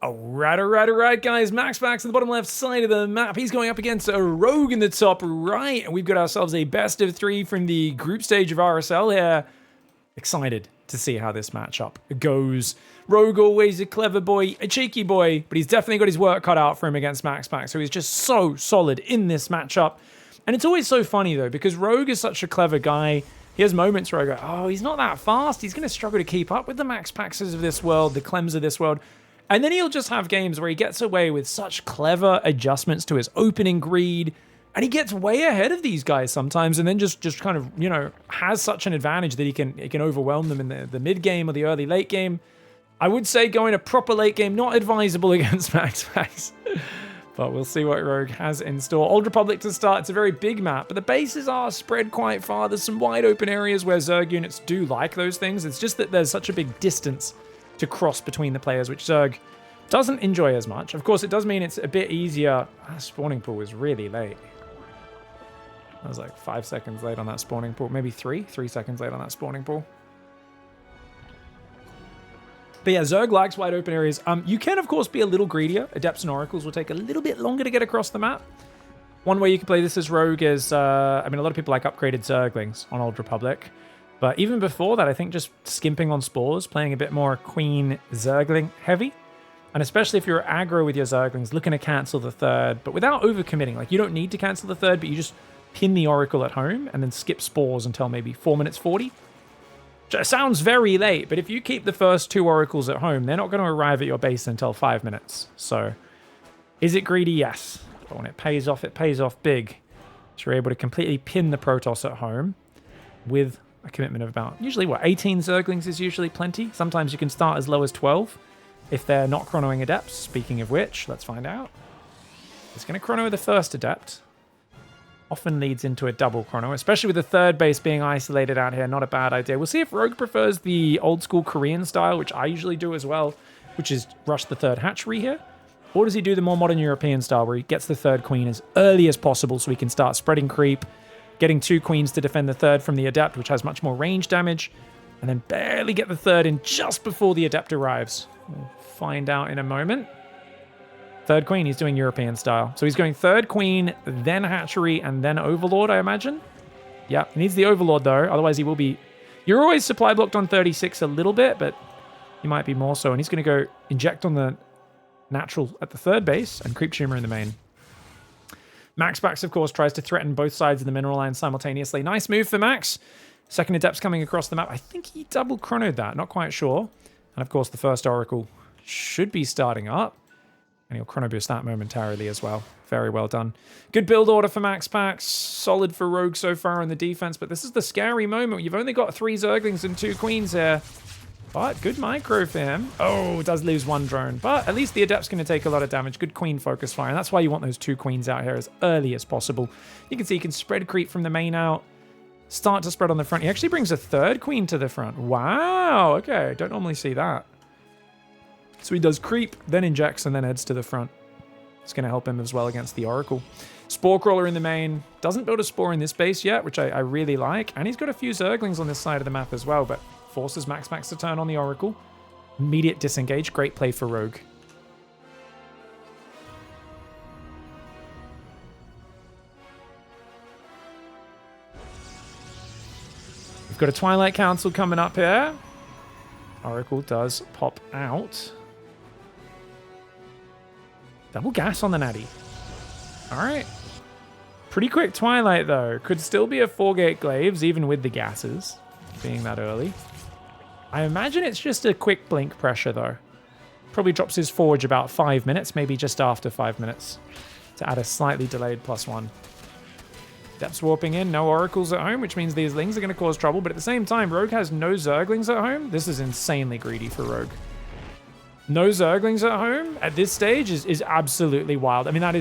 Alright, guys. MAXPAX on the bottom left side of the map. He's going up against a Rogue in the top right. And we've got ourselves a best of 3 from the group stage of RSL here. Excited to see how this matchup goes. Rogue, always a clever boy, a cheeky boy, but he's definitely got his work cut out for him against MAXPAX. So he's just so solid in this matchup. And it's always so funny, though, because Rogue is such a clever guy. He has moments where I go, oh, he's not that fast. He's going to struggle to keep up with the MAXPAXs of this world, the Clems of this world. And then he'll just have games where he gets away with such clever adjustments to his opening greed, and he gets way ahead of these guys sometimes, and then just kind of, you know, has such an advantage that he can overwhelm them in the mid game or the early late game. I would say going a proper late game, not advisable against MAXPAX. But we'll see what Rogue has in store. Old Republic to start. It's a very big map, but the bases are spread quite far. There's some wide open areas where Zerg units do like those things. It's just that there's such a big distance to cross between the players, which Zerg doesn't enjoy as much. Of course, it does mean it's a bit easier. That spawning pool was really late. I was like 5 seconds late on that spawning pool. Maybe 3 seconds late on that spawning pool. But yeah, Zerg likes wide open areas. You can, of course, be a little greedier. Adepts and Oracles will take a little bit longer to get across the map. One way you can play this as Rogue is, I mean, a lot of people like upgraded Zerglings on Old Republic. But even before that, I think just skimping on spores, playing a bit more Queen Zergling heavy. And especially if you're aggro with your Zerglings, looking to cancel the third, but without overcommitting. Like, you don't need to cancel the third, but you just pin the Oracle at home and then skip spores until maybe 4 minutes 40. It sounds very late, but if you keep the first 2 Oracles at home, they're not going to arrive at your base until 5 minutes. So, is it greedy? Yes. But when it pays off big. So you're able to completely pin the Protoss at home with a commitment of about, usually what, 18 Zerglings is usually plenty. Sometimes you can start as low as 12 if they're not chronoing Adepts. Speaking of which, let's find out. It's going to chrono the first Adept. Often leads into a double chrono, especially with the third base being isolated out here. Not a bad idea. We'll see if Rogue prefers the old school Korean style, which I usually do as well, which is rush the third hatchery here. Or does he do the more modern European style where he gets the third queen as early as possible so he can start spreading creep, getting 2 queens to defend the third from the Adept, which has much more range damage, and then barely get the third in just before the Adept arrives. We'll find out in a moment. Third queen, he's doing European style. So he's going third queen, then hatchery, and then overlord, I imagine. Yeah, he needs the overlord, though. Otherwise, he will be... You're always supply blocked on 36 a little bit, but he might be more so. And he's going to go inject on the natural at the third base and creep tumor in the main. MAXPAX, of course, tries to threaten both sides of the mineral line simultaneously. Nice move for Max. Second Adept's coming across the map. I think he double chronoed that. Not quite sure. And, of course, the first Oracle should be starting up. And he'll chrono boost that momentarily as well. Very well done. Good build order for MAXPAX. Solid for Rogue so far in the defense. But this is the scary moment. You've only got 3 Zerglings and 2 Queens here. But good micro for him. Oh, does lose 1 drone. But at least the Adept's going to take a lot of damage. Good Queen focus fire. And that's why you want those 2 Queens out here as early as possible. You can see he can spread creep from the main out. Start to spread on the front. He actually brings a 3rd Queen to the front. Wow. Okay. Don't normally see that. So he does creep, then injects, and then heads to the front. It's going to help him as well against the Oracle. Spore Crawler in the main. Doesn't build a Spore in this base yet, which I really like. And he's got a few Zerglings on this side of the map as well, but forces MAXPAX to turn on the Oracle. Immediate disengage. Great play for Rogue. We've got a Twilight Council coming up here. Oracle does pop out. Double gas on the Natty. All right. Pretty quick Twilight, though. Could still be a 4-gate Glaives, even with the gases being that early. I imagine it's just a quick blink pressure, though. Probably drops his Forge about 5 minutes, maybe just after 5 minutes, to add a slightly delayed +1. Depths warping in, no Oracles at home, which means these Lings are going to cause trouble. But at the same time, Rogue has no Zerglings at home. This is insanely greedy for Rogue. No Zerglings at home at this stage is absolutely wild. I mean, that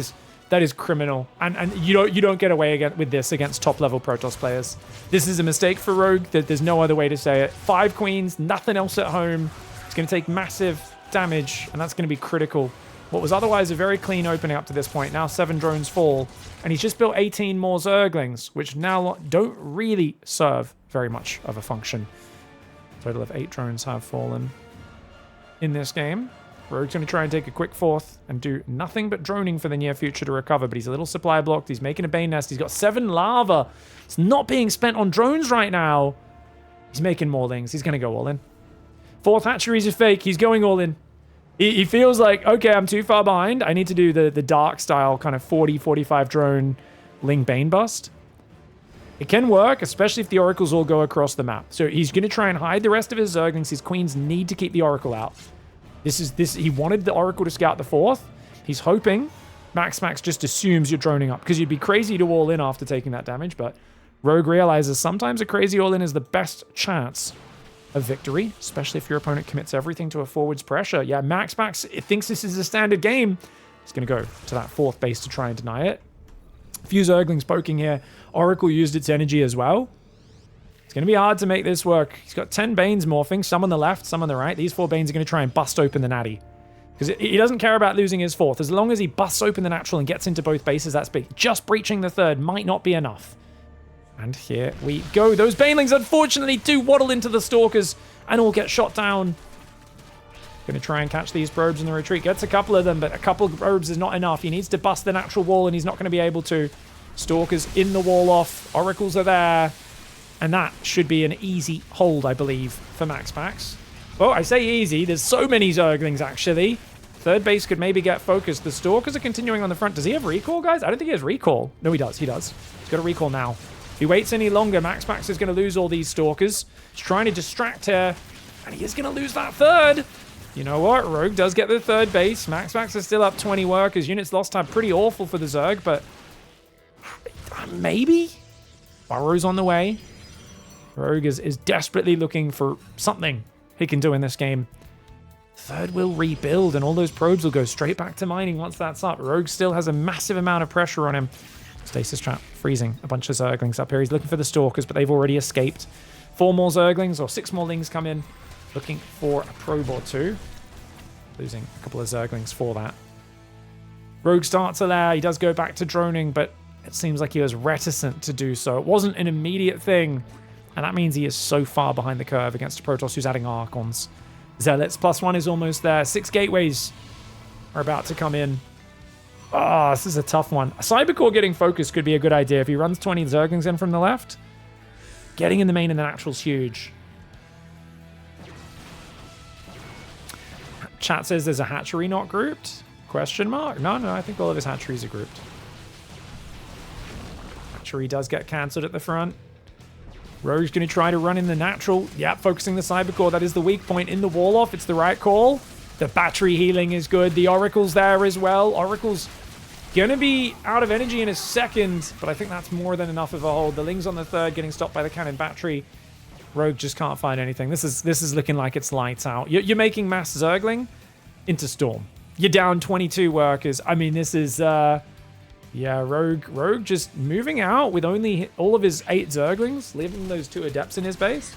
is criminal. And you don't get away with this against top-level Protoss players. This is a mistake for Rogue. There's no other way to say it. 5 Queens, nothing else at home. It's going to take massive damage, and that's going to be critical. What was otherwise a very clean opening up to this point. Now 7 drones fall. And he's just built 18 more Zerglings, which now don't really serve very much of a function. Total of 8 drones have fallen in this game. Rogue's going to try and take a quick fourth and do nothing but droning for the near future to recover, but he's a little supply blocked. He's making a Bane Nest. He's got 7 lava. It's not being spent on drones right now. He's making more lings. He's going to go all in. 4th hatchery's a fake. He's going all in. He feels like, okay, I'm too far behind. I need to do the dark style kind of 40-45 drone ling Bane bust. It can work, especially if the oracles all go across the map. So he's going to try and hide the rest of his zerglings. His queens need to keep the oracle out. He wanted the oracle to scout the 4th. He's hoping MAXPAX just assumes you're droning up, because you'd be crazy to all in after taking that damage, but Rogue realizes sometimes a crazy all in is the best chance of victory, especially if your opponent commits everything to a forwards pressure. Yeah, MAXPAX thinks this is a standard game. He's going to go to that 4th base to try and deny it. A few zerglings poking here. Oracle used its energy as well. It's going to be hard to make this work. He's got 10 Banes morphing, some on the left, some on the right. These 4 Banes are going to try and bust open the natty, because he doesn't care about losing his 4th. As long as he busts open the natural and gets into both bases, that's big. Just breaching the 3rd might not be enough. And here we go. Those Banelings, unfortunately, do waddle into the Stalkers and all get shot down. Going to try and catch these probes in the retreat. Gets a couple of them, but a couple of probes is not enough. He needs to bust the natural wall, and he's not going to be able to. Stalkers in the wall off. Oracles are there. And that should be an easy hold, I believe, for MAXPAX. Well, I say easy. There's so many Zerglings, actually. 3rd base could maybe get focused. The Stalkers are continuing on the front. Does he have recall, guys? I don't think he has recall. No, he does. He does. He's got a recall now. If he waits any longer, MAXPAX is going to lose all these Stalkers. He's trying to distract here, and he is going to lose that 3rd. You know what? Rogue does get the 3rd base. MAXPAX is still up 20 workers. Units lost time. Pretty awful for the Zerg, but maybe? Burrow's on the way. Rogue is desperately looking for something he can do in this game. 3rd will rebuild, and all those probes will go straight back to mining once that's up. Rogue still has a massive amount of pressure on him. Stasis trap freezing a bunch of Zerglings up here. He's looking for the Stalkers, but they've already escaped. 4 more Zerglings, or 6 more Lings come in, looking for a probe or 2. Losing a couple of Zerglings for that. Rogue starts a lair. He does go back to droning, but it seems like he was reticent to do so. It wasn't an immediate thing, and that means he is so far behind the curve against a Protoss who's adding Archons. Zealots +1 is almost there. 6 gateways are about to come in. Oh, this is a tough one. A Cybercore getting focused could be a good idea. If he runs 20 Zerglings in from the left, getting in the main and the natural's huge. Chat says there's a hatchery not grouped? Question mark? No, I think all of his hatcheries are grouped. Hatchery does get cancelled at the front. Rogue's going to try to run in the natural. Yeah, focusing the Cybercore. That is the weak point in the wall off. It's the right call. The battery healing is good. The Oracle's there as well. Oracle's going to be out of energy in a second, but I think that's more than enough of a hold. The Ling's on the 3rd, getting stopped by the cannon battery. Rogue just can't find anything. This is looking like it's lights out. You're making mass Zergling into Storm. You're down 22 workers. I mean, this is... yeah, Rogue just moving out with only all of his 8 Zerglings, leaving those 2 Adepts in his base.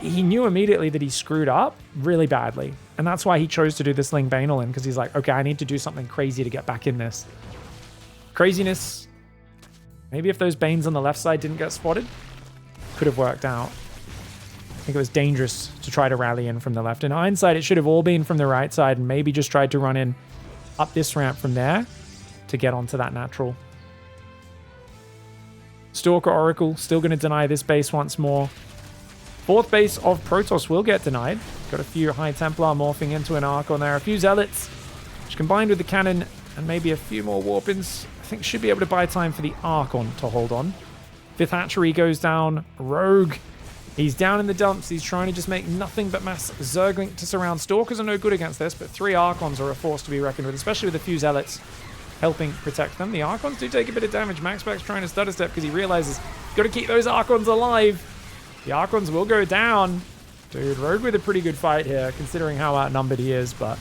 He knew immediately that he screwed up really badly, and that's why he chose to do this Ling Banal in, because he's like, okay, I need to do something crazy to get back in this. Craziness. Maybe if those Banes on the left side didn't get spotted, could have worked out. I think it was dangerous to try to rally in from the left. In hindsight, it should have all been from the right side, and maybe just tried to run in up this ramp from there to get onto that natural. Stalker Oracle still going to deny this base once more. 4th base of Protoss will get denied. Got a few High Templar morphing into an Archon there. A few Zealots, which combined with the cannon and maybe a few more Warpins, I think should be able to buy time for the Archon to hold on. 5th hatchery goes down. Rogue, he's down in the dumps. He's trying to just make nothing but mass Zergling to surround. Stalkers are no good against this, but 3 Archons are a force to be reckoned with, especially with a few Zealots helping protect them. The Archons do take a bit of damage. MAXPAX trying to stutter step because he realizes he's got to keep those Archons alive. The Archons will go down. Dude, Rogue with a pretty good fight here, considering how outnumbered he is, but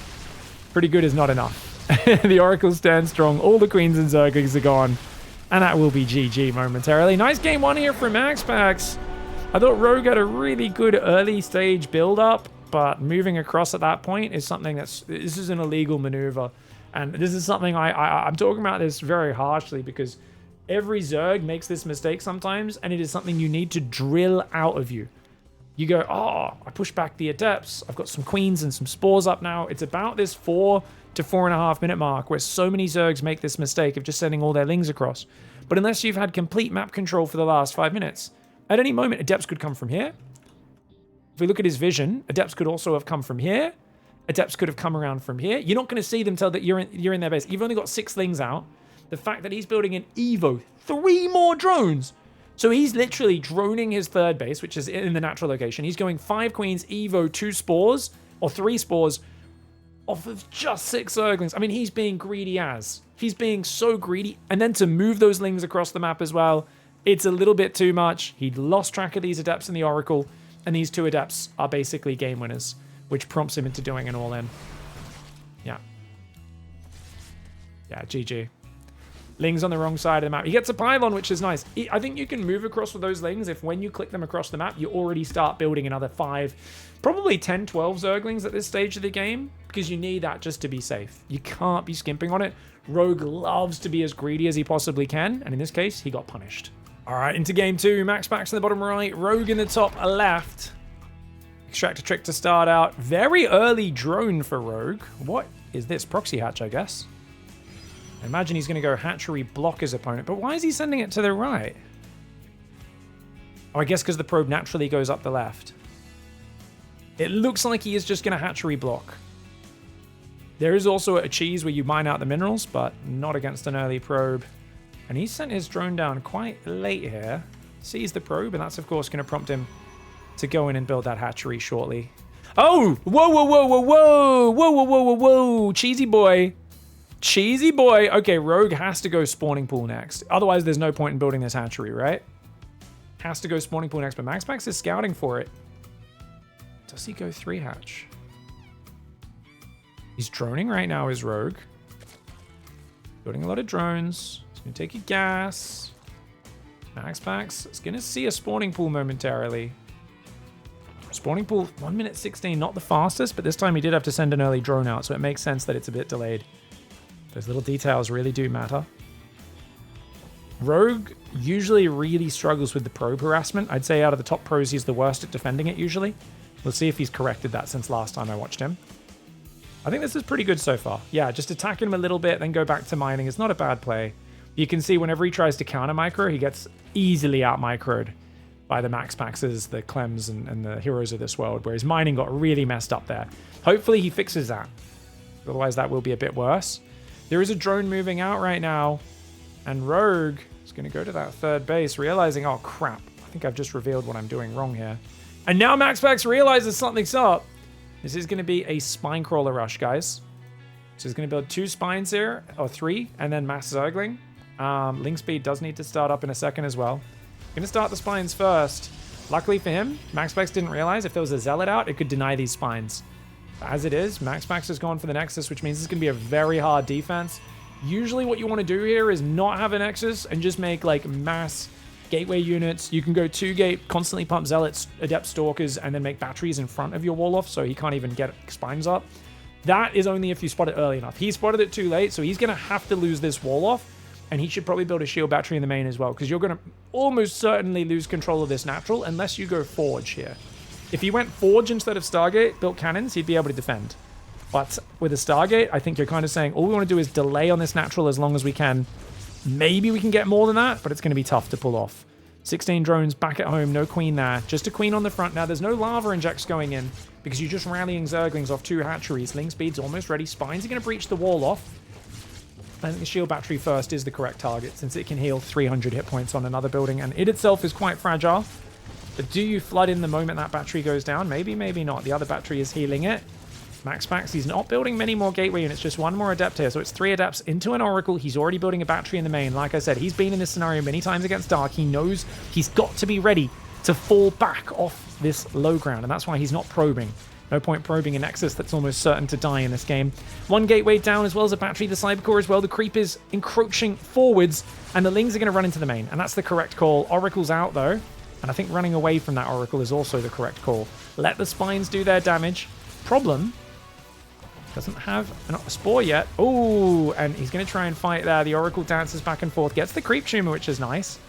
pretty good is not enough. The Oracles stand strong. All the Queens and Zerglings are gone, and that will be GG momentarily. Nice game 1 here from MAXPAX. I thought Rogue had a really good early stage build-up, but moving across at that point is something this is an illegal maneuver. And this is something I'm talking about this very harshly, because every Zerg makes this mistake sometimes, and it is something you need to drill out of you. You go, oh, I push back the Adepts. I've got some Queens and some Spores up now. It's about this 4 to 4.5 minute mark where so many Zergs make this mistake of just sending all their Lings across. But unless you've had complete map control for the last 5 minutes, at any moment, Adepts could come from here. If we look at his vision, Adepts could also have come from here. Adepts could have come around from here. You're not going to see them till that you're in their base. You've only got 6 Lings out. The fact that he's building an Evo, 3 more drones. So he's literally droning his third base, which is in the natural location. He's going 5 Queens, Evo, 2 Spores, or 3 Spores, off of just 6 Zerglings. I mean, he's being greedy as. He's being so greedy. And then to move those Lings across the map as well, it's a little bit too much. He'd lost track of these Adepts in the Oracle, and these 2 Adepts are basically game winners, which prompts him into doing an all-in. Yeah. Yeah, GG. Lings on the wrong side of the map. He gets a pylon, which is nice. I think you can move across with those Lings if when you click them across the map, you already start building another 5, probably 10, 12 Zerglings at this stage of the game, because you need that just to be safe. You can't be skimping on it. Rogue loves to be as greedy as he possibly can, and in this case, he got punished. All right, into game 2. MAXPAX in the bottom right, Rogue in the top left. Extractor trick to start out. Very early drone for Rogue. What is this? Proxy hatch, I guess. I imagine he's going to go hatchery block his opponent, but why is he sending it to the right? Oh, I guess because the probe naturally goes up the left. It looks like he is just going to hatchery block. There is also a cheese where you mine out the minerals, but not against an early probe. And he sent his drone down quite late here. Sees the probe, and that's, of course, going to prompt him to go in and build that hatchery shortly. Oh! Whoa, whoa, whoa, whoa, whoa! Whoa, whoa, whoa, whoa, whoa! Cheesy boy. Cheesy boy. Okay, Rogue has to go spawning pool next. Otherwise, there's no point in building this hatchery, right? Has to go spawning pool next, but MAXPAX is scouting for it. Does he go 3 hatch? He's droning right now, is Rogue. Building a lot of drones. He's going to take a gas. MAXPAX is going to see a spawning pool momentarily. Spawning pool, 1 minute 16, not the fastest, but this time he did have to send an early drone out, so it makes sense that it's a bit delayed. Those little details really do matter. Rogue usually really struggles with the probe harassment. I'd say out of the top pros, he's the worst at defending it usually. We'll see if he's corrected that since last time I watched him. I think this is pretty good so far. Yeah, just attacking him a little bit, then go back to mining. It's not a bad play. You can see whenever he tries to counter micro, he gets easily out microed by the MAXPAXs, the Clems, and the heroes of this world, where his mining got really messed up there. Hopefully he fixes that. Otherwise that will be a bit worse. There is a drone moving out right now, and Rogue is going to go to that third base, realizing, oh crap, I think I've just revealed what I'm doing wrong here. And now MAXPAX realizes something's up. This is going to be a spine crawler rush, guys. So he's going to build 2 spines here, or 3, and then mass Zergling. Ling speed does need to start up in a second as well. Going to start the spines first. Luckily for him, MAXPAX didn't realize if there was a zealot out, it could deny these spines. As it is, MAXPAX has gone for the Nexus, which means it's going to be a very hard defense. Usually what you want to do here is not have a Nexus and just make like mass gateway units. You can go 2 gate, constantly pump Zealots, Adept Stalkers, and then make batteries in front of your wall off so he can't even get spines up. That is only if you spot it early enough. He spotted it too late, so he's going to have to lose this wall off, and he should probably build a shield battery in the main as well, because you're going to almost certainly lose control of this natural unless you go Forge here. If he went Forge instead of Stargate, built cannons, he'd be able to defend. But with a Stargate, I think you're kind of saying all we want to do is delay on this natural as long as we can. Maybe we can get more than that, but it's going to be tough to pull off. 16 drones back at home, no queen there. Just a queen on the front. Now, there's no lava injects going in because you're just rallying Zerglings off 2 hatcheries. Ling speed's almost ready. Spines are going to breach the wall off. I think the shield battery first is the correct target since it can heal 300 hit points on another building, and it itself is quite fragile. But do you flood in the moment that battery goes down? Maybe, maybe not. The other battery is healing it. MAXPAX, he's not building many more gateway units, just 1 more Adept here. So it's 3 Adepts into an Oracle. He's already building a battery in the main. Like I said, he's been in this scenario many times against Dark. He knows he's got to be ready to fall back off this low ground, and that's why he's not probing. No point probing a Nexus that's almost certain to die in this game. 1 gateway down as well as a battery, the Cybercore as well. The creep is encroaching forwards, and the Lings are going to run into the main, and that's the correct call. Oracle's out, though. And I think running away from that Oracle is also the correct call. Let the spines do their damage. Problem, doesn't have a spore yet. Oh, and he's going to try and fight there. The Oracle dances back and forth. Gets the creep tumor, which is nice.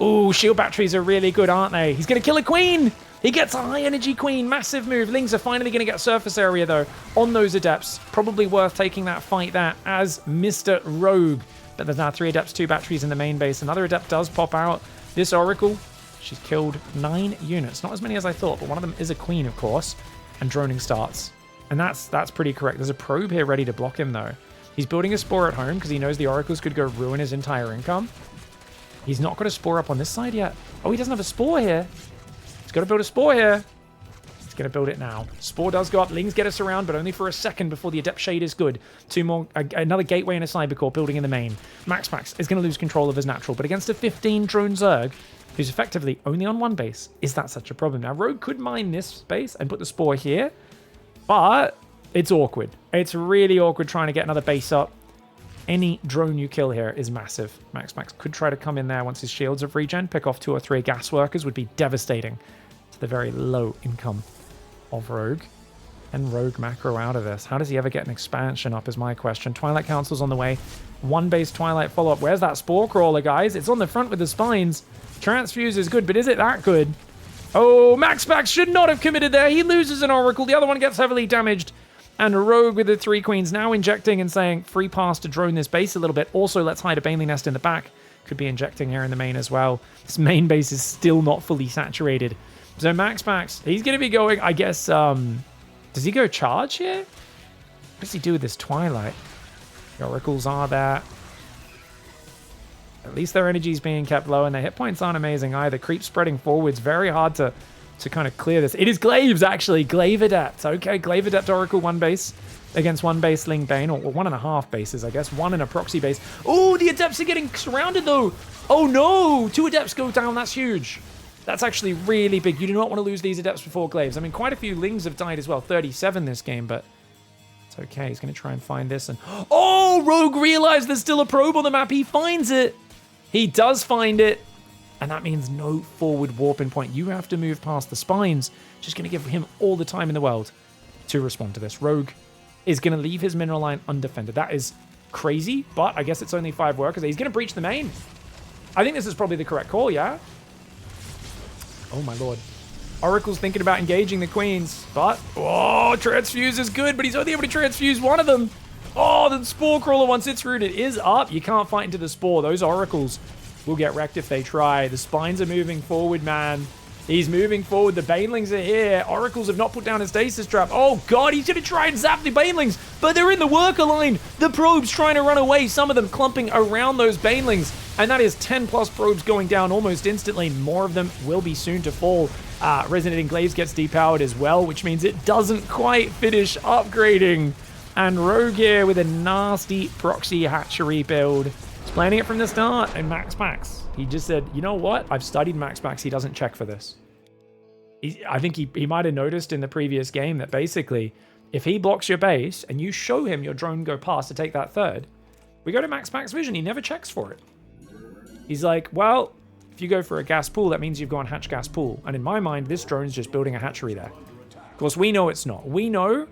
Ooh, shield batteries are really good, aren't they? He's going to kill a queen. He gets a high energy queen. Massive move. Lings are finally going to get surface area, though, on those adepts. Probably worth taking that fight there as Mr. Rogue. But there's now 3 adepts, 2 batteries in the main base. Another adept does pop out. This Oracle, she's killed 9 units. Not as many as I thought, but one of them is a queen, of course. And droning starts. And that's pretty correct. There's a probe here ready to block him, though. He's building a spore at home because he knows the oracles could go ruin his entire income. He's not got a spore up on this side yet. Oh, he doesn't have a spore here. He's got to build a spore here. He's going to build it now. Spore does go up. Lings get us around, but only for a second before the Adept Shade is good. 2 more. Another Gateway and a Cybercore building in the main. MAXPAX is going to lose control of his natural, but against a 15 drone Zerg, who's effectively only on 1 base, is that such a problem? Now, Rogue could mine this space and put the spore here, but it's awkward. It's really awkward trying to get another base up. Any drone you kill here is massive. MAXPAX could try to come in there once his shields have regen. Pick off 2 or 3 gas workers would be devastating to the very low income of Rogue. And Rogue macro out of this. How does he ever get an expansion up is my question. Twilight Council's on the way. 1 base Twilight follow-up. Where's that Spore Crawler, guys? It's on the front with the spines. Transfuse is good, but is it that good? Oh, MAXPAX should not have committed there. He loses an Oracle. The other one gets heavily damaged. And Rogue with the 3 queens now injecting and saying, free pass to drone this base a little bit. Also, let's hide a Baneling Nest in the back. Could be injecting here in the main as well. This main base is still not fully saturated. So MAXPAX, he's going to be going, I guess, does he go charge here? What does he do with this Twilight? The Oracles are there. At least their energy is being kept low, and their hit points aren't amazing either. Creep spreading forwards. Very hard to kind of clear this. It is Glaives, actually. Glaive Adept. Okay, Glaive Adept Oracle 1 base against 1 base Ling Bane, or 1.5 bases, I guess. 1 in a proxy base. Oh, the Adepts are getting surrounded, though. Oh, no. 2 Adepts go down. That's huge. That's actually really big. You do not want to lose these Adepts before Glaives. I mean, quite a few Lings have died as well. 37 this game, but it's okay. He's going to try and find this. And oh, Rogue realized there's still a probe on the map. He finds it. He does find it. And that means no forward warping point. You have to move past the spines. Just going to give him all the time in the world to respond to this. Rogue is going to leave his mineral line undefended. That is crazy, but I guess it's only 5 workers. He's going to breach the main. I think this is probably the correct call, yeah? Oh, my lord. Oracle's thinking about engaging the queens, but... oh, transfuse is good, but he's only able to transfuse 1 of them. Oh, the Spore Crawler, once it's rooted, is up. You can't fight into the Spore. Those Oracles will get wrecked if they try. The spines are moving forward, man. He's moving forward. The Banelings are here. Oracles have not put down a stasis trap. Oh, God, he's going to try and zap the Banelings, but they're in the worker line. The probes trying to run away, some of them clumping around those Banelings, and that is 10+ probes going down almost instantly. More of them will be soon to fall. Resonating Glaives gets depowered as well, which means it doesn't quite finish upgrading. And Rogue here with a nasty proxy hatchery build. Planning it from the start, and MAXPAX, he just said, you know what? I've studied MAXPAX. He doesn't check for this. I think he might have noticed in the previous game that basically, if he blocks your base and you show him your drone go past to take that 3rd, we go to MAXPAX vision. He never checks for it. He's like, well, if you go for a gas pool, that means you've gone hatch gas pool. And in my mind, this drone's just building a hatchery there. Of course, we know it's not. We know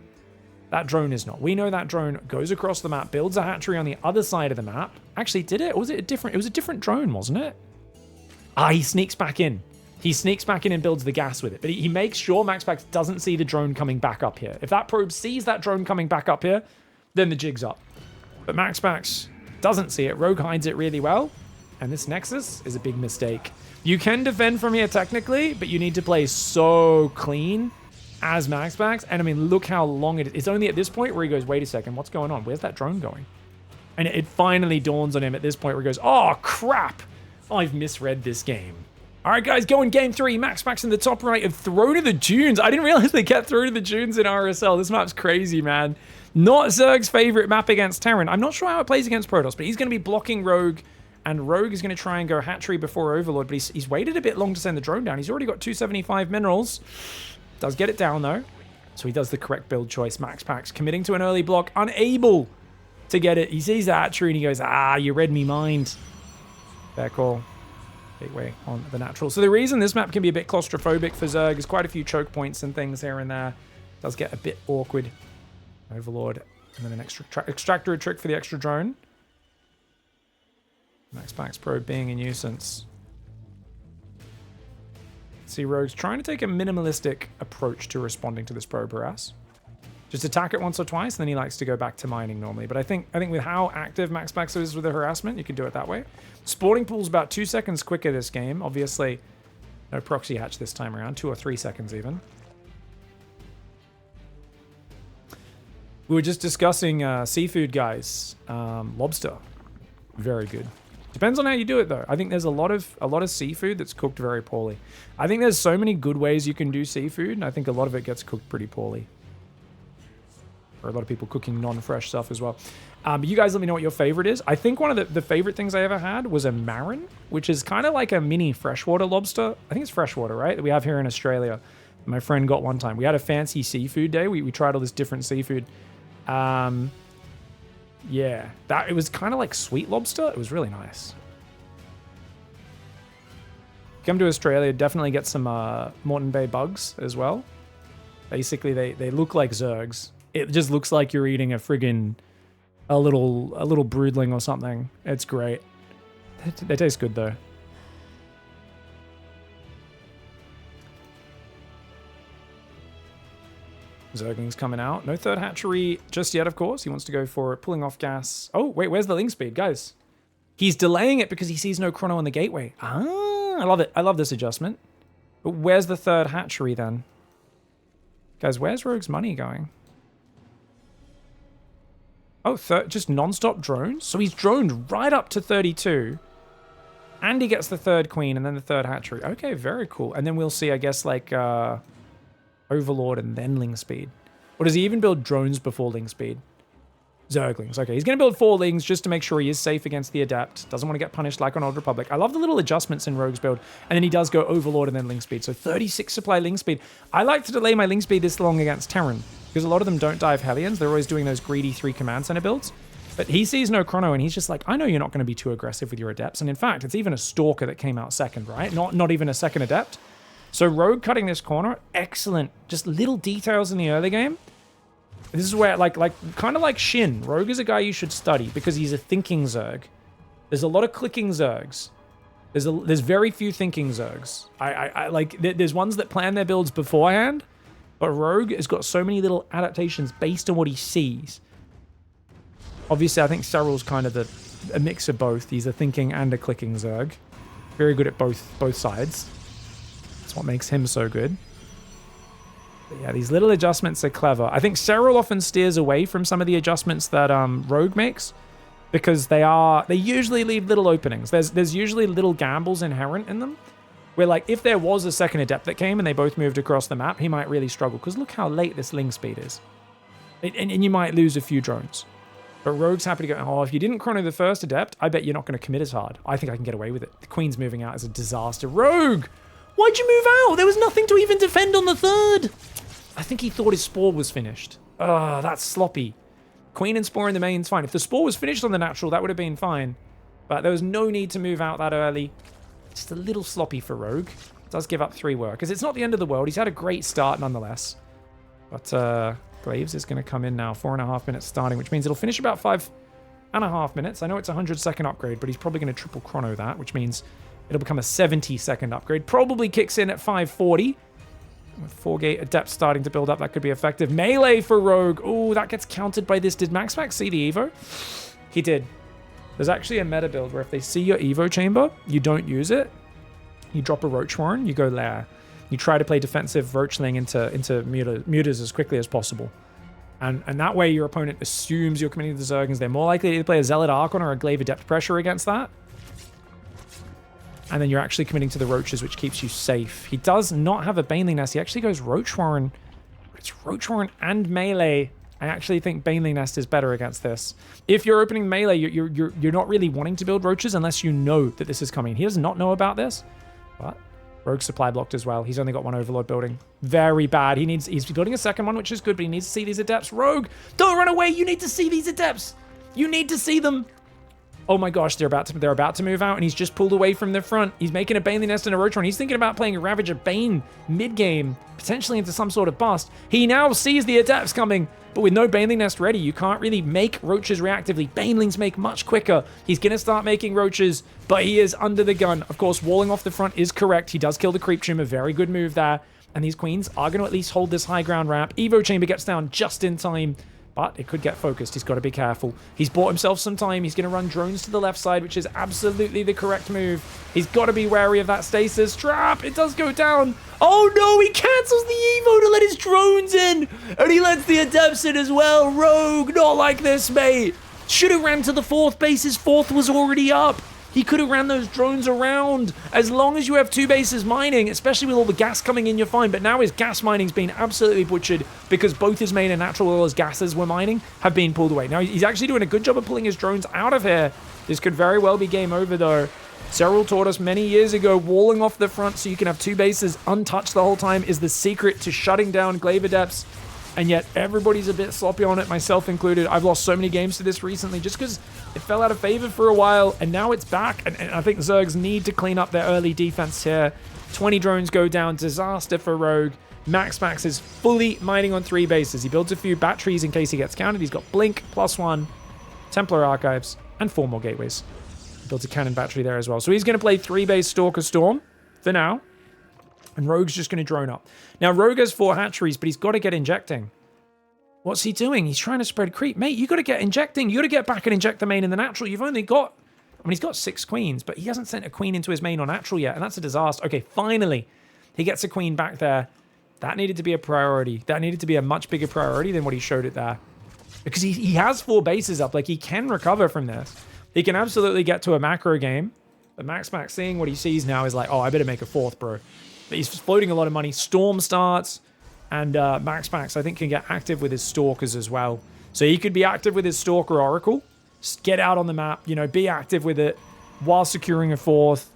that drone is not. We know that drone goes across the map, builds a hatchery on the other side of the map. Actually, did it? Or was it a different? It was a different drone, wasn't it? Ah, he sneaks back in. He sneaks back in and builds the gas with it. But he makes sure MAXPAX doesn't see the drone coming back up here. If that probe sees that drone coming back up here, then the jig's up. But MAXPAX doesn't see it. Rogue hides it really well. And this Nexus is a big mistake. You can defend from here technically, but you need to play so clean as MAXPAX. And I mean, look how long it is. It's only at this point where he goes, wait a second, what's going on? Where's that drone going? And it finally dawns on him at this point where he goes, oh, crap. I've misread this game. All right, guys, going game 3. MAXPAX in the top right of Throne of the Dunes. I didn't realize they kept Throne of the Dunes in RSL. This map's crazy, man. Not Zerg's favorite map against Terran. I'm not sure how it plays against Protoss, but he's going to be blocking Rogue. And Rogue is going to try and go hatchery before Overlord, but he's waited a bit long to send the drone down. He's already got 275 minerals. Does get it down, though. So he does the correct build choice. MAXPAX committing to an early block, unable to get it. He sees the hatchery and he goes, ah, you read me mind. Fair call. Big way on the natural. So the reason this map can be a bit claustrophobic for Zerg is quite a few choke points and things here and there. Does get a bit awkward. Overlord. And then an extra extractor trick for the extra drone. MAXPAX probe being a nuisance. See, Rogue's trying to take a minimalistic approach to responding to this probe harass. Just attack it once or twice, and then he likes to go back to mining normally. But I think with how active MAXPAX is with the harassment, you can do it that way. Sporting pool's about 2 seconds quicker this game. Obviously, no proxy hatch this time around. 2 or 3 seconds even. We were just discussing seafood, guys. Lobster, very good. Depends on how you do it, though. I think there's a lot of seafood that's cooked very poorly. I think there's so many good ways you can do seafood, and I think a lot of it gets cooked pretty poorly. Or a lot of people cooking non-fresh stuff as well. But you guys let me know what your favorite is. I think one of the favorite things I ever had was a marron, which is kind of like a mini freshwater lobster. I think it's freshwater, right? That we have here in Australia. My friend got one time. We had a fancy seafood day. We tried all this different seafood. Yeah, it was kind of like sweet lobster. It was really nice. Come to Australia, definitely get some Moreton Bay bugs as well. Basically, they look like zergs. It just looks like you're eating a friggin' a little broodling or something. It's great. They taste good though. Zergling's coming out. No third hatchery just yet, of course. He wants to go for pulling off gas. Oh, wait, where's the link speed, guys? He's delaying it because he sees no chrono on the gateway. Ah, I love it. I love this adjustment. But where's the third hatchery then? Guys, where's Rogue's money going? Oh, just non-stop drones? So he's droned right up to 32. And he gets the third queen and then the third hatchery. Okay, very cool. And then we'll see, I guess, like... Overlord and then Ling Speed. Or does he even build drones before Ling Speed? Zerglings. Okay, he's going to build 4 Lings just to make sure he is safe against the Adept. Doesn't want to get punished like on Old Republic. I love the little adjustments in Rogue's build. And then he does go Overlord and then Ling Speed. So 36 supply Ling Speed. I like to delay my Ling Speed this long against Terran because a lot of them don't dive Hellions. They're always doing those greedy 3 command center builds. But he sees no chrono and he's just like, I know you're not going to be too aggressive with your Adepts. And in fact, it's even a Stalker that came out second, right? Not even a second Adept. So Rogue cutting this corner, excellent. Just little details in the early game. This is where, kind of like Shin. Rogue is a guy you should study because he's a thinking Zerg. There's a lot of clicking Zergs. There's very few thinking Zergs. There's ones that plan their builds beforehand, but Rogue has got so many little adaptations based on what he sees. Obviously, I think Cyril's kind of a mix of both. He's a thinking and a clicking Zerg. Very good at both sides. What makes him so good. But yeah, these little adjustments are clever. I think Cyril often steers away from some of the adjustments that Rogue makes because they usually leave little openings. There's usually little gambles inherent in them where, like, if there was a second Adept that came and they both moved across the map, he might really struggle because look how late this Ling Speed is. And you might lose a few drones. But Rogue's happy to go, oh, if you didn't chrono the first Adept, I bet you're not going to commit as hard. I think I can get away with it. The Queen's moving out is a disaster. Rogue! Why'd you move out? There was nothing to even defend on the third. I think he thought his Spore was finished. Oh, that's sloppy. Queen and Spore in the main's fine. If the Spore was finished on the natural, that would have been fine. But there was no need to move out that early. Just a little sloppy for Rogue. It does give up 3 workers. It's not the end of the world. He's had a great start nonetheless. But Graves is going to come in now. 4.5 minutes starting, which means it'll finish about 5.5 minutes. I know it's a 100-second upgrade, but he's probably going to triple chrono that, which means... it'll become a 70-second upgrade. Probably kicks in at 540. With 4-gate Adept starting to build up, that could be effective. Melee for Rogue. Oh, that gets countered by this. Did MAXPAX see the Evo? He did. There's actually a meta build where if they see your Evo chamber, you don't use it. You drop a Roach Warren, you go Lair. You try to play defensive Roachling into mutas as quickly as possible. And that way your opponent assumes you're committing to the Zergans. They're more likely to play a Zealot Archon or a Glaive Adept Pressure against that. And then you're actually committing to the Roaches, which keeps you safe. He does not have a Baneling Nest. He actually goes Roach Warren. It's Roach Warren and Melee. I actually think Baneling Nest is better against this. If you're opening Melee, you're not really wanting to build Roaches unless you know that this is coming. He does not know about this, but Rogue supply blocked as well. He's only got 1 Overlord building. Very bad. He's building a second one, which is good, but he needs to see these Adepts. Rogue, don't run away. You need to see these Adepts. You need to see them. Oh my gosh, they're about to move out, and he's just pulled away from the front. He's making a Baneling Nest and a Roach Run. He's thinking about playing a Ravager Bane mid-game, potentially into some sort of bust. He now sees the Adepts coming, but with no Baneling Nest ready, you can't really make Roaches reactively. Banelings make much quicker. He's going to start making Roaches, but he is under the gun. Of course, walling off the front is correct. He does kill the Creep Tumor. Very good move there. And these Queens are going to at least hold this high ground ramp. Evo Chamber gets down just in time, but it could get focused. He's got to be careful. He's bought himself some time. He's going to run drones to the left side, which is absolutely the correct move. He's got to be wary of that stasis trap. It does go down. Oh no, he cancels the Evo to let his drones in. And he lets the Adepts in as well. Rogue, not like this, mate. Should have ran to the 4th base. His 4th was already up. He could have ran those drones around. As long as you have 2 bases mining, especially with all the gas coming in, you're fine. But now his gas mining's been absolutely butchered because both his main and natural oil as gases were mining have been pulled away. Now, he's actually doing a good job of pulling his drones out of here. This could very well be game over, though. Cyril taught us many years ago, walling off the front so you can have 2 bases untouched the whole time is the secret to shutting down Glaive Adepts. And yet everybody's a bit sloppy on it, myself included. I've lost so many games to this recently just because it fell out of favor for a while, and now it's back. And I think Zergs need to clean up their early defense here. 20 drones go down. Disaster for Rogue. MAXPAX is fully mining on 3 bases. He builds a few batteries in case he gets counted. He's got Blink, +1, Templar Archives, and 4 more gateways. He builds a cannon battery there as well. So he's going to play 3-base Stalker Storm for now. And Rogue's just going to drone up. Now, Rogue has 4 hatcheries, but he's got to get injecting. What's he doing? He's trying to spread creep. Mate, you got to get injecting. You got to get back and inject the main in the natural. You've only got... I mean, he's got 6 queens, but he hasn't sent a queen into his main or natural yet, and that's a disaster. Okay, finally, he gets a queen back there. That needed to be a priority. That needed to be a much bigger priority than what he showed it there. Because he has 4 bases up. Like, he can recover from this. He can absolutely get to a macro game. But MAXPAX, seeing what he sees now, is like, oh, I better make a 4th, bro. But he's floating a lot of money. Storm starts, and MAXPAX, I think, can get active with his Stalkers as well. So he could be active with his Stalker Oracle. Just get out on the map, you know, be active with it while securing a 4th.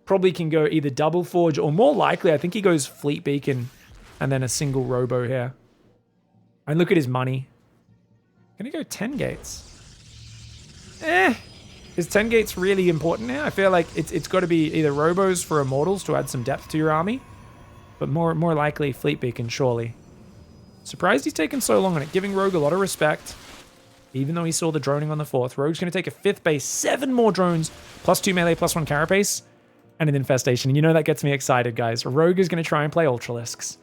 Probably can go either double Forge, or more likely, I think he goes Fleet Beacon and then a single Robo here. And look at his money. Gonna go 10 gates. Is 10 gates really important here? I feel like it's got to be either Robos for Immortals to add some depth to your army, but more likely Fleet Beacon, surely. Surprised he's taken so long on it, giving Rogue a lot of respect, even though he saw the droning on the 4th. Rogue's going to take a 5th base, 7 more drones, +2 melee, +1 carapace, and an infestation. And you know that gets me excited, guys. Rogue is going to try and play Ultralisks.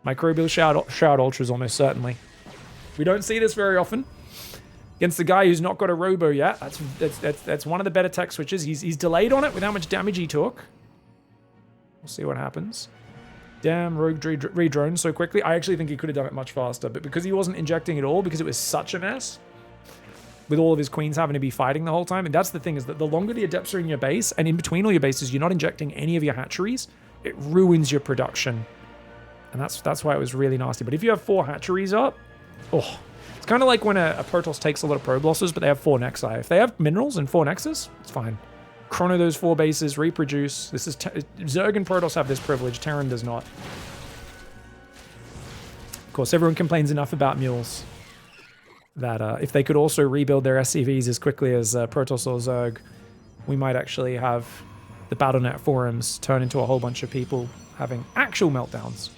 Microbial Shroud Ultras, almost certainly. We don't see this very often. Against the guy who's not got a Robo yet. That's one of the better tech switches. He's delayed on it with how much damage he took. We'll see what happens. Damn, Rogue re-droned so quickly. I actually think he could have done it much faster, but because he wasn't injecting at all, because it was such a mess, with all of his queens having to be fighting the whole time, and that's the thing, is that the longer the Adepts are in your base, and in between all your bases, you're not injecting any of your hatcheries, it ruins your production. And that's why it was really nasty. But if you have 4 hatcheries up, oh... It's kind of like when a Protoss takes a lot of Probe losses, but they have 4 Nexi. If they have minerals and 4 Nexus, it's fine. Chrono those 4 bases, reproduce. This is Zerg and Protoss have this privilege. Terran does not. Of course, everyone complains enough about mules that if they could also rebuild their SCVs as quickly as Protoss or Zerg, we might actually have the BattleNet forums turn into a whole bunch of people having actual meltdowns.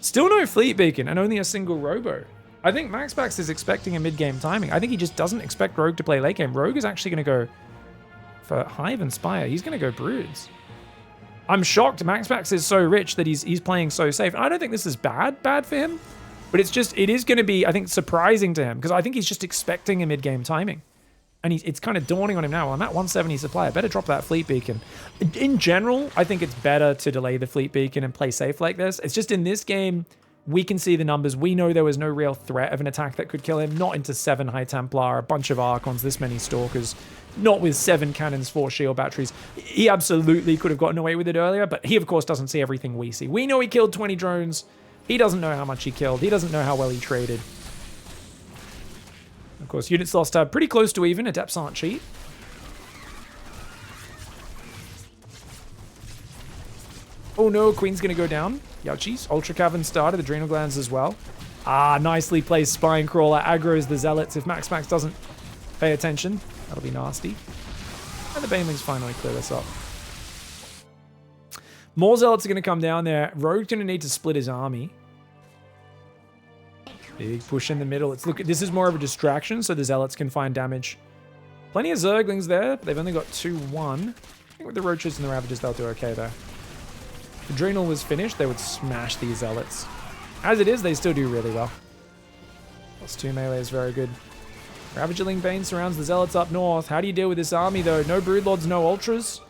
Still no Fleet Beacon and only a single Robo. I think MAXPAX is expecting a mid-game timing. I think he just doesn't expect Rogue to play late game. Rogue is actually going to go for Hive and Spire. He's going to go Broods. I'm shocked MAXPAX is so rich that he's playing so safe. I don't think this is bad for him, but it is going to be, I think, surprising to him because I think he's just expecting a mid-game timing. And it's kind of dawning on him now. I'm at 170 supply. I better drop that Fleet Beacon. In general, I think it's better to delay the Fleet Beacon and play safe like this. It's just in this game... We can see the numbers. We know there was no real threat of an attack that could kill him. Not into 7 High Templar, a bunch of Archons, this many Stalkers. Not with 7 cannons, 4 shield batteries. He absolutely could have gotten away with it earlier, but he, of course, doesn't see everything we see. We know he killed 20 drones. He doesn't know how much he killed. He doesn't know how well he traded. Of course, units lost are pretty close to even. Adepts aren't cheap. Oh no, Queen's going to go down. Yowchis. Ultra Cavern started. Adrenal Glands as well. Ah, nicely placed Spine Crawler. Aggro's the Zealots. If MAXPAX doesn't pay attention, that'll be nasty. And the Banelings finally clear this up. More Zealots are going to come down there. Rogue's going to need to split his army. Big push in the middle. This is more of a distraction, so the Zealots can find damage. Plenty of Zerglings there, but they've only got 2-1. I think with the Roaches and the Ravagers, they'll do okay there. If Adrenal was finished, they would smash these Zealots. As it is, they still do really well. +2 melee is very good. Ravagerling Bane surrounds the Zealots up north. How do you deal with this army, though? No Broodlords, no Ultras.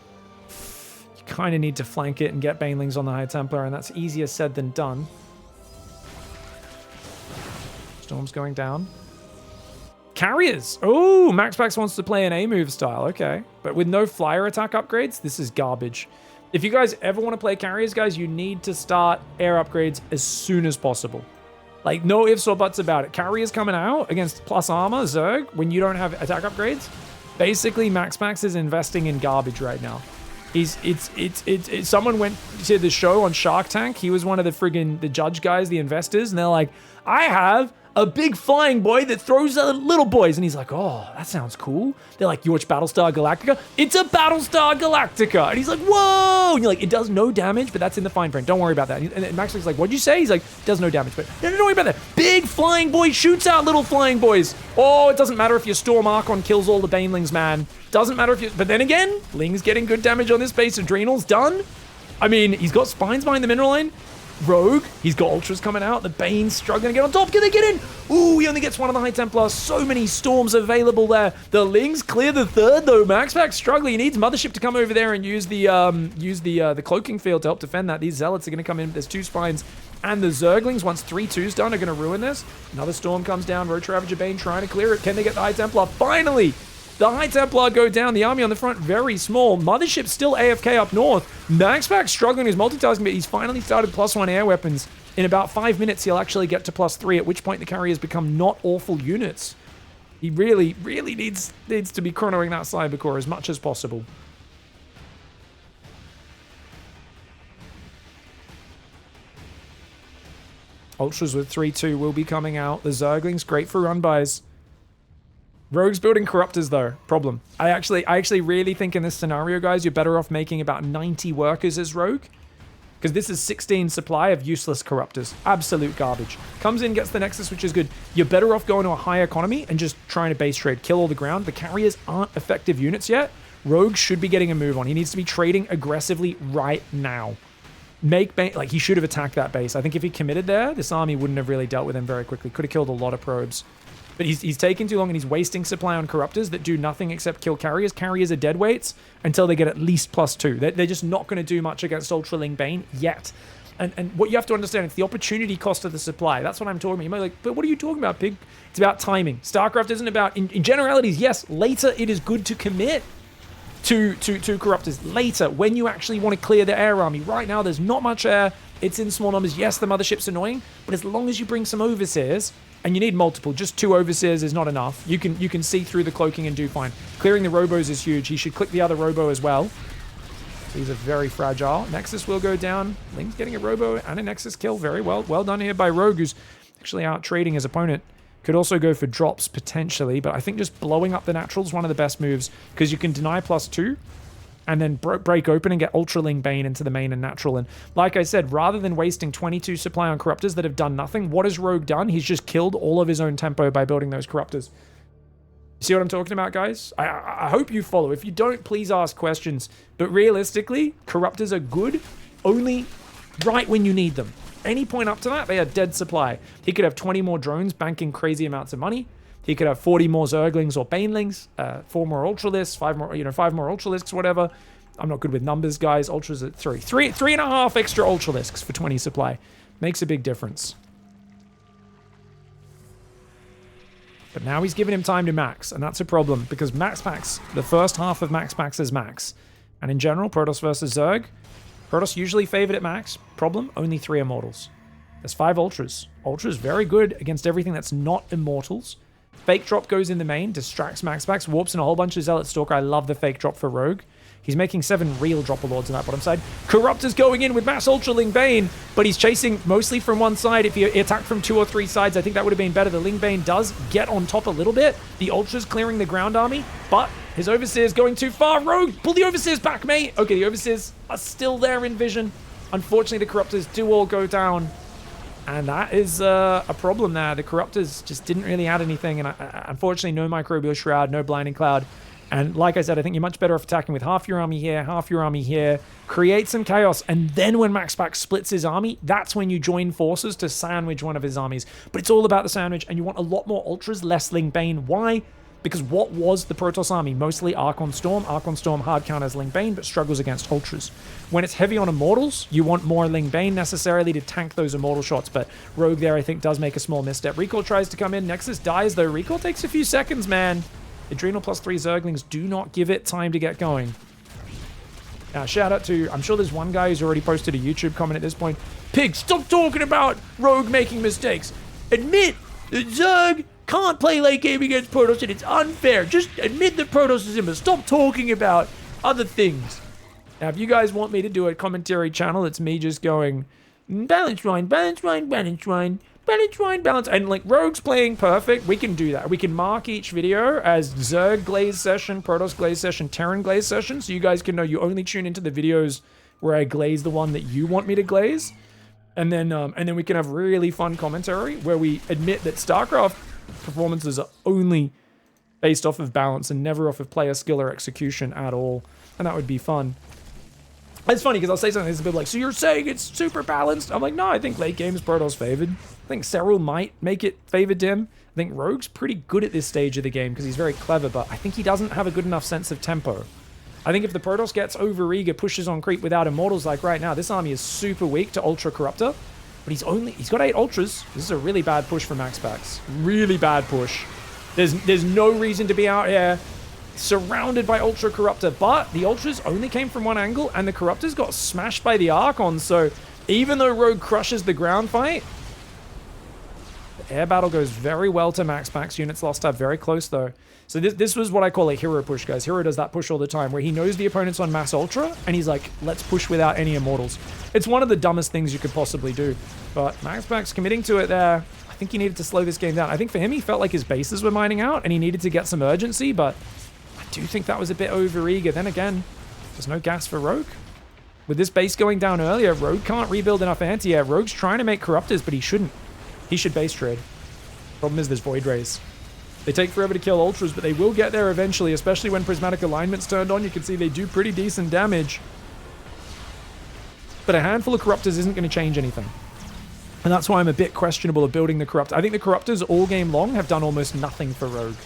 You kind of need to flank it and get Banelings on the High Templar, and that's easier said than done. Storm's going down. Carriers! Oh, MAXPAX wants to play an A-move style. Okay. But with no flyer attack upgrades, this is garbage. If you guys ever want to play carriers, guys, you need to start air upgrades as soon as possible. Like, no ifs or buts about it. Carriers coming out against plus armor, Zerg, when you don't have attack upgrades. Basically, MAXPAX is investing in garbage right now. Someone went to the show on Shark Tank. He was one of the judge guys, the investors, and they're like, I have a big flying boy that throws little boys. And he's like, oh, that sounds cool. They're like, you watch Battlestar Galactica? It's a Battlestar Galactica. And he's like, whoa. And you're like, it does no damage, but that's in the fine print. Don't worry about that. And Max is like, what'd you say? He's like, it does no damage, but no, don't worry about that. Big flying boy shoots out little flying boys. Oh, it doesn't matter if your Storm Archon kills all the Banelings, man. Doesn't matter if you... But then again, Ling's getting good damage on this base. Adrenal's done. I mean, he's got Spines behind the mineral line. Rogue, he's got Ultras coming out. The Bane's struggling to get on top. Can they get in? Ooh, he only gets one on the High Templar. So many Storms available there. The Lings clear the third, though. MAXPAX struggling. He needs Mothership to come over there and use the cloaking field to help defend that. These Zealots are going to come in. There's 2 Spines. And the Zerglings, once 3-2's done, are going to ruin this. Another Storm comes down. Roach Ravager Bane trying to clear it. Can they get the High Templar? Finally! The High Templar go down. The army on the front, very small. Mothership still AFK up north. MAXPAX struggling his multitasking, but he's finally started +1 air weapons. In about 5 minutes, he'll actually get to +3, at which point the carriers become not awful units. He really, really needs to be chronoing that Cyber Core as much as possible. Ultras with 3-2 will be coming out. The Zerglings, great for run-bys. Rogue's building Corruptors, though. Problem. I actually really think in this scenario, guys, you're better off making about 90 workers as Rogue. Because this is 16 supply of useless Corruptors. Absolute garbage. Comes in, gets the Nexus, which is good. You're better off going to a high economy and just trying to base trade. Kill all the ground. The carriers aren't effective units yet. Rogue should be getting a move on. He needs to be trading aggressively right now. He should have attacked that base. I think if he committed there, this army wouldn't have really dealt with him very quickly. Could have killed a lot of probes. But he's taking too long and he's wasting supply on Corruptors that do nothing except kill carriers. Carriers are dead weights until they get at least +2. They're just not going to do much against Ultraling Bane yet. And what you have to understand, it's the opportunity cost of the supply. That's what I'm talking about. You might be like, but what are you talking about, Pig? It's about timing. StarCraft isn't about... In generalities, yes, later it is good to commit to Corruptors. Later, when you actually want to clear the air army. Right now, there's not much air. It's in small numbers. Yes, the Mothership's annoying, but as long as you bring some Overseers... And you need multiple. Just 2 Overseers is not enough. You can see through the cloaking and do fine. Clearing the Robos is huge. He should click the other Robo as well. These are very fragile. Nexus will go down. Ling's getting a Robo and a Nexus kill. Very well. Well done here by Rogue, who's actually out trading his opponent. Could also go for drops potentially, but I think just blowing up the natural is one of the best moves because you can deny +2 and then break open and get Ultraling Bane into the main and natural. And like I said, rather than wasting 22 supply on Corruptors that have done nothing, what has Rogue done? He's just killed all of his own tempo by building those Corruptors. See what I'm talking about, guys? I hope you follow. If you don't, please ask questions. But realistically, Corruptors are good only right when you need them. Any point up to that, they are dead supply. He could have 20 more drones banking crazy amounts of money. He could have 40 more Zerglings or Banelings, 4 more Ultralisks, 5 more Ultralisks, whatever. I'm not good with numbers, guys. Ultras at 3. 3.5 extra Ultralisks for 20 supply. Makes a big difference. But now he's giving him time to max, and that's a problem, because MAXPAX, the first half of MAXPAX is max. And in general, Protoss versus Zerg, Protoss usually favored at max. Problem, only 3 Immortals. There's 5 Ultras. Ultras very good against everything that's not Immortals. Fake drop goes in the main, distracts MAXPAX, warps in a whole bunch of Zealot Stalker. I love the fake drop for Rogue. He's making 7 real Dropper Lords on that bottom side. Corruptor's going in with Mass Ultraling Bane, but he's chasing mostly from one side. If he attacked from 2 or 3 sides, I think that would have been better. The Ling Bane does get on top a little bit. The Ultra's clearing the ground army, but His Overseer's going too far. Rogue, pull the Overseers back, mate. Okay, the Overseers are still there in vision. Unfortunately, the Corruptors do all go down. And that is a problem there. The Corruptors just didn't really add anything. And unfortunately, no Microbial Shroud, no Blinding Cloud. And like I said, I think you're much better off attacking with half your army here, half your army here. Create some chaos. And then when MAXPAX splits his army, that's when you join forces to sandwich one of his armies. But it's all about the sandwich. And you want a lot more Ultras, less Ling Bane. Why? Because what was the Protoss army? Mostly Archon Storm. Archon Storm hard counters Ling Bane, but struggles against Ultras. When it's heavy on Immortals, you want more Ling Bane necessarily to tank those Immortal shots, but Rogue there, I think, does make a small misstep. Recall tries to come in. Nexus dies, though. Recall takes a few seconds, man. Adrenal +3 Zerglings do not give it time to get going. Shout out to, I'm sure there's one guy who's already posted a YouTube comment at this point. Pig, stop talking about Rogue making mistakes. Admit that Zerg can't play late game against Protoss and it's unfair. Just admit that Protoss is in, but stop talking about other things. Now, if you guys want me to do a commentary channel, it's me just going, balance Rhine, balance Rhine, balance Rhine, balance Rhine, balance. And like Rogue's playing perfect, we can do that. We can mark each video as Zerg Glaze session, Protoss Glaze session, Terran Glaze session, so you guys can know you only tune into the videos where I glaze the one that you want me to glaze. And then we can have really fun commentary where we admit that StarCraft performances are only based off of balance and never off of player skill or execution at all. And that would be fun. It's funny because I'll say something that's a bit like, so you're saying it's super balanced? I'm like, no, I think late game is Protoss favored. I think Serral might make it favored him. I think Rogue's pretty good at this stage of the game because he's very clever, but I think he doesn't have a good enough sense of tempo. I think if the Protoss gets overeager, pushes on creep without Immortals like right now, this army is super weak to Ultra Corruptor. But he's got 8 Ultras. This is a really bad push for MAXPAX. Really bad push. There's no reason to be out here surrounded by Ultra Corruptor, but the Ultras only came from one angle, and the Corruptors got smashed by the Archons, so even though Rogue crushes the ground fight, the air battle goes very well to MAXPAX. Units lost are very close, though. So this was what I call a hero push, guys. Hero does that push all the time, where he knows the opponent's on mass ultra, and he's like, let's push without any Immortals. It's one of the dumbest things you could possibly do. But MAXPAX committing to it there. I think he needed to slow this game down. I think for him, he felt like his bases were mining out, and he needed to get some urgency, but I do think that was a bit overeager. Then again, there's no gas for Rogue. With this base going down earlier, Rogue can't rebuild enough anti-air. Rogue's trying to make Corruptors, but he shouldn't. He should base trade. Problem is there's Void Rays. They take forever to kill Ultras, but they will get there eventually, especially when Prismatic Alignment's turned on. You can see they do pretty decent damage. But a handful of Corruptors isn't going to change anything. And that's why I'm a bit questionable of building the Corruptor. I think the Corruptors all game long have done almost nothing for Rogue.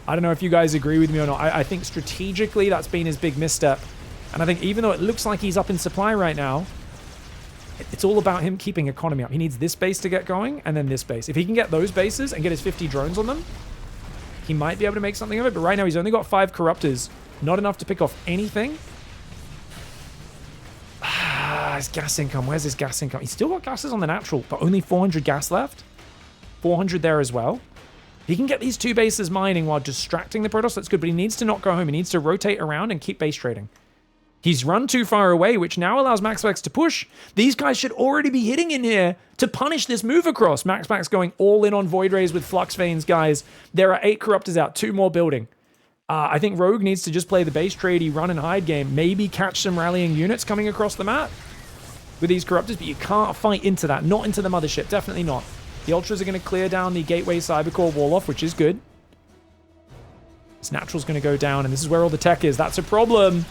I don't know if you guys agree with me or not. I think strategically that's been his big misstep. And I think even though it looks like he's up in supply right now, it's all about him keeping economy up. He needs this base to get going, and then this base. If he can get those bases and get his 50 drones on them, he might be able to make something of it. But right now, he's only got 5 Corruptors. Not enough to pick off anything. His gas income. Where's his gas income? He's still got gases on the natural, but only 400 gas left. 400 there as well. He can get these 2 bases mining while distracting the Protoss. That's good, but he needs to not go home. He needs to rotate around and keep base trading. He's run too far away, which now allows MAXPAX to push. These guys should already be hitting in here to punish this move across. MAXPAX going all in on Void Rays with Flux Veins, guys. There are 8 Corruptors out, 2 more building. I think Rogue needs to just play the base tradey run and hide game. Maybe catch some rallying units coming across the map with these Corruptors, but you can't fight into that. Not into the mothership, definitely not. The Ultras are going to clear down the Gateway Cybercore wall off, which is good. This Natural's going to go down, and this is where all the tech is. That's a problem.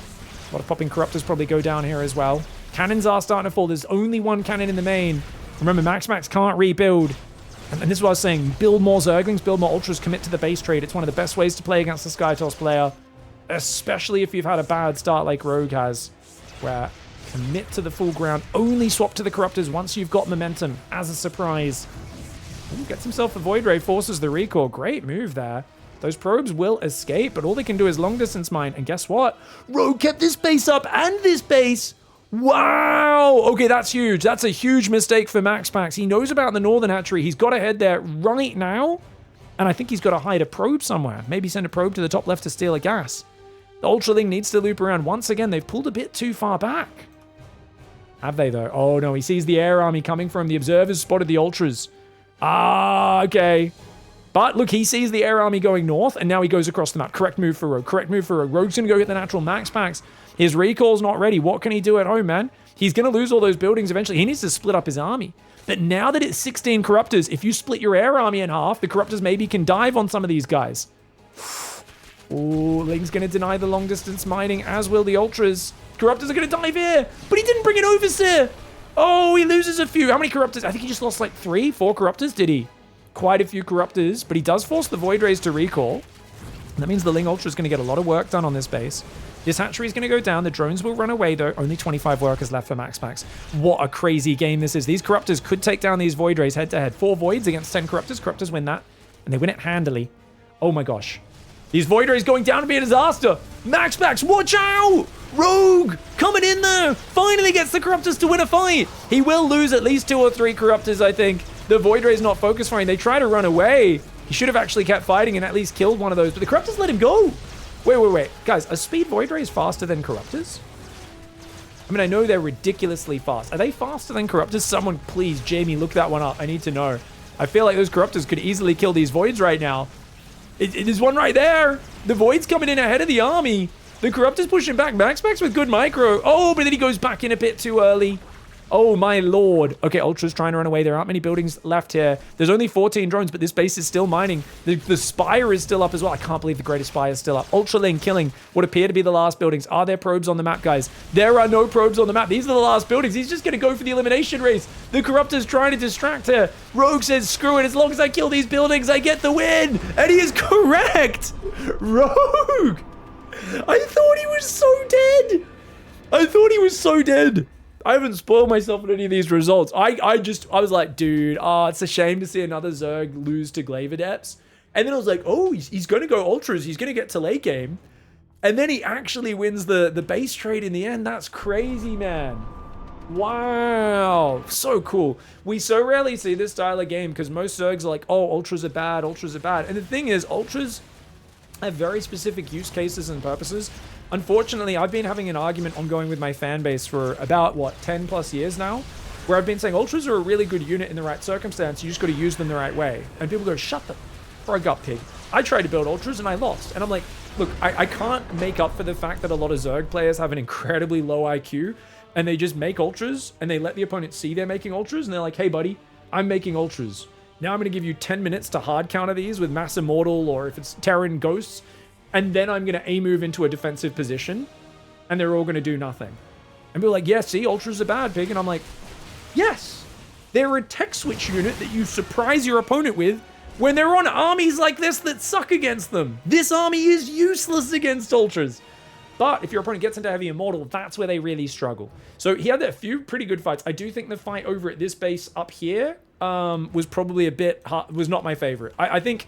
A lot of popping Corruptors probably go down here as well. Cannons are starting to fall. There's only 1 cannon in the main. Remember, MAXPAX can't rebuild. And this is what I was saying. Build more Zerglings, build more Ultras, commit to the base trade. It's one of the best ways to play against the SkyToss player. Especially if you've had a bad start like Rogue has. Where commit to the full ground. Only swap to the Corruptors once you've got momentum as a surprise. Ooh, gets himself a Void Ray, forces the recall. Great move there. Those probes will escape, but all they can do is long distance mine. And guess what? Rogue kept this base up and this base. Wow. Okay, that's huge. That's a huge mistake for MAXPAX. He knows about the Northern Hatchery. He's got to head there right now. And I think he's got to hide a probe somewhere. Maybe send a probe to the top left to steal a gas. The Ultraling needs to loop around. Once again, they've pulled a bit too far back. Have they, though? Oh, no. He sees the air army coming from. The observers spotted the Ultras. Ah, okay. But look, he sees the air army going north, and now he goes across the map. Correct move for Rogue. Correct move for Rogue. Rogue's going to go get the natural MAXPAX. His recall's not ready. What can he do at home, man? He's going to lose all those buildings eventually. He needs to split up his army. But now that it's 16 Corruptors, if you split your air army in half, the Corruptors maybe can dive on some of these guys. Ooh, Ling's going to deny the long-distance mining, as will the Ultras. Corruptors are going to dive here, but he didn't bring an Overseer. Oh, he loses a few. How many Corruptors? I think he just lost like 3, 4 Corruptors, did he? Quite a few Corruptors, but he does force the Void Rays to recall. That means the Ling Ultra is going to get a lot of work done on this base. This hatchery is going to go down. The drones will run away, though. Only 25 workers left for MAXPAX. What a crazy game this is. These Corruptors could take down these Void Rays head-to-head. 4 Voids against 10 Corruptors. Corruptors win that, and they win it handily. Oh my gosh. These Void Rays going down to be a disaster. MAXPAX, watch out! Rogue coming in there. Finally gets the Corruptors to win a fight. He will lose at least 2 or 3 Corruptors, I think. The Void Ray's not focus firing. They try to run away. He should have actually kept fighting and at least killed one of those, but the Corruptors let him go. Wait. Guys, are speed Void Rays faster than Corruptors? I mean, I know they're ridiculously fast. Are they faster than Corruptors? Someone, please, Jamie, look that one up. I need to know. I feel like those Corruptors could easily kill these Voids right now. It is one right there. The Void's coming in ahead of the army. The Corruptors pushing back. MAXPAX with good micro. Oh, but then he goes back in a bit too early. Oh, my lord. Okay, Ultra's trying to run away. There aren't many buildings left here. There's only 14 drones, but this base is still mining. The Spire is still up as well. I can't believe the Greatest Spire is still up. Ultra Ling killing what appear to be the last buildings. Are there probes on the map, guys? There are no probes on the map. These are the last buildings. He's just going to go for the elimination race. The Corruptor's trying to distract her. Rogue says, screw it. As long as I kill these buildings, I get the win. And he is correct. Rogue. I thought he was so dead. I haven't spoiled myself with any of these results. I was like, dude, it's a shame to see another Zerg lose to Glaive Adepts. And then I was like, oh, he's going to go Ultras. He's going to get to late game. And then he actually wins the base trade in the end. That's crazy, man. Wow. So cool. We so rarely see this style of game because most Zergs are like, oh, Ultras are bad. And the thing is, Ultras have very specific use cases and purposes. Unfortunately, I've been having an argument ongoing with my fan base for about, 10 plus years now, where I've been saying Ultras are a really good unit in the right circumstance. You just got to use them the right way. And people go, shut the frog up, pig. I tried to build Ultras and I lost. And I'm like, look, I can't make up for the fact that a lot of Zerg players have an incredibly low IQ and they just make Ultras and they let the opponent see they're making Ultras and they're like, hey, buddy, I'm making Ultras. Now I'm going to give you 10 minutes to hard counter these with Mass Immortal or if it's Terran Ghosts. And then I'm going to A-move into a defensive position, and they're all going to do nothing. And people are like, yeah, see, Ultras are bad, pig. And I'm like, yes, they're a tech switch unit that you surprise your opponent with when they're on armies like this that suck against them. This army is useless against Ultras. But if your opponent gets into Heavy Immortal, that's where they really struggle. So he had a few pretty good fights. I do think the fight over at this base up here was probably a bit hard, was not my favorite. I think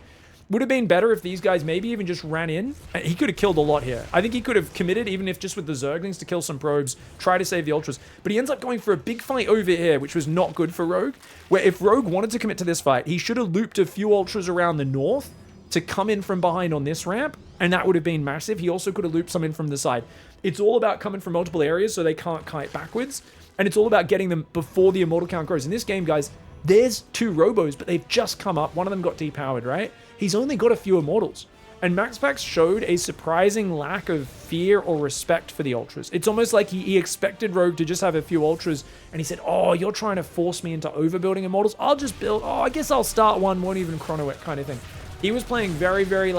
would have been better if these guys maybe even just ran in. He could have killed a lot here. I think he could have committed, even if just with the Zerglings, to kill some probes, try to save the Ultras. But he ends up going for a big fight over here, which was not good for Rogue. Where if Rogue wanted to commit to this fight, he should have looped a few Ultras around the north to come in from behind on this ramp, and that would have been massive. He also could have looped some in from the side. It's all about coming from multiple areas so they can't kite backwards, and it's all about getting them before the Immortal count grows. In this game, guys, there's 2 Robos, but they've just come up. One of them got depowered, right? He's only got a few Immortals. And MAXPAX showed a surprising lack of fear or respect for the Ultras. It's almost like he expected Rogue to just have a few Ultras, and he said, oh, you're trying to force me into overbuilding Immortals? I'll just build, I guess I'll start one, won't even chrono it kind of thing. He was playing very, very,